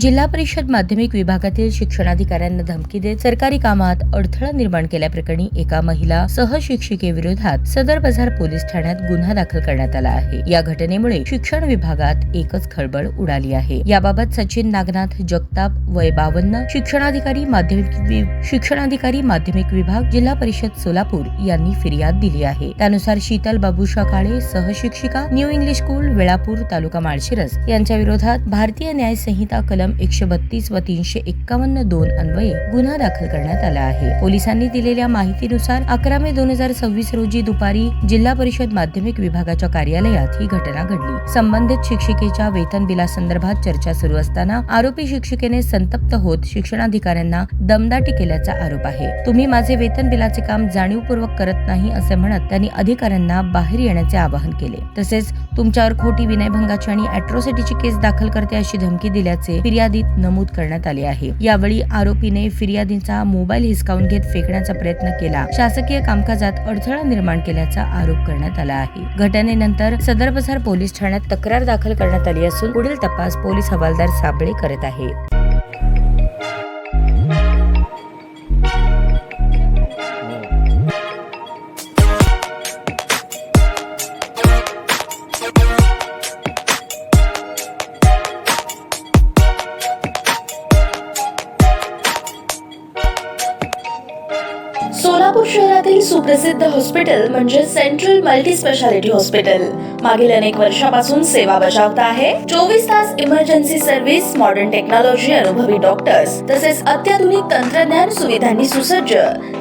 जिल्हा परिषद माध्यमिक विभागातील शिक्षणाधिकाऱ्यांना धमकी देत सरकारी कामात अडथळा निर्माण केल्याप्रकरणी एका महिला सहशिक्षिकेविरोधात सदर बाजार पोलीस ठाण्यात गुन्हा दाखल करण्यात आला आहे। या घटनेमुळे शिक्षण विभागात एकच खळबळ उडाली आहे। याबाबत सचिन नागनाथ जगताप वय 52 शिक्षणाधिकारी माध्यमिक विभाग जिल्हा परिषद सोलापूर यांनी फिर्याद दिली आहे। त्यानुसार शीतल बाबूशा काळे सहशिक्षिका न्यू इंग्लिश स्कूल वेळापूर तालुका माळशिरस यांच्या विरोधात भारतीय न्याय संहिता कलम 132 व 351(2) अन्वये गुन्हा दाखल करण्यात आला आहे। पोलिसांनी दिलेल्या माहितीनुसार 11 मे 2026 रोजी दुपारी जिल्हा परिषद माध्यमिक विभागाच्या कार्यालयात ही घटना घडली। संबंधित शिक्षिकेच्या वेतन बिलासंदर्भात चर्चा सुरू असताना आरोपी शिक्षिकेने संतप्त होत शिक्षणाधिकाऱ्यांना दमदाटी केल्याचा आरोप आहे। तुम्ही माझे वेतन बिलाचे काम जाणीवपूर्वक करत नाही असे म्हणत त्यांनी अधिकाऱ्यांना बाहेर येण्याचे आवाहन केले। तसेच तुमच्यावर खोटी विनयभंगाची आणि अॅट्रॉसिटीची केस दाखल करते अशी धमकी दिल्याचे फिर्यादीत नमूद करण्यात आले आहे। यावेळी आरोपीने फिर्यादीचा मोबाईल हिसकावून घेत फेकण्याचा प्रयत्न केला, शासकीय कामकाजात अडथळा निर्माण केल्याचा आरोप करण्यात आला आहे। घटनेनंतर सदर बाजार पोलीस ठाण्यात तक्रार दाखल करण्यात आली असून पुढील तपास पोलीस हवालदार साबळे करत आहेत। सोलापूर शहरातील सुप्रसिद्ध हॉस्पिटल म्हणजे सेंट्रल मल्टी स्पेशालिटी हॉस्पिटल मागील अनेक वर्षापासून सेवा बजावत आहे। 24 तास इमर्जन्सी सर्व्हिस, मॉडर्न टेक्नॉलॉजी, अनुभवी डॉक्टर्स तसेच अत्याधुनिक तंत्रज्ञान सुविधांनी सुसज्ज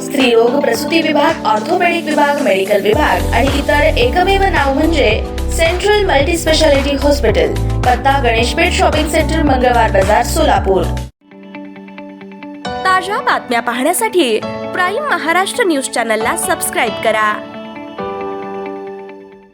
स्त्रीरोग प्रसूती विभाग, ऑर्थोपेडिक विभाग, मेडिकल विभाग आणि इतर एकमेव नाव म्हणजे सेंट्रल मल्टी स्पेशालिटी हॉस्पिटल। पत्ता गणेशपेठ शॉपिंग सेंटर, मंगळवार बाजार, सोलापूर। ताज्या बातम्या पाहण्यासाठी प्राईम महाराष्ट्र न्यूज चॅनलला सबस्क्राईब करा।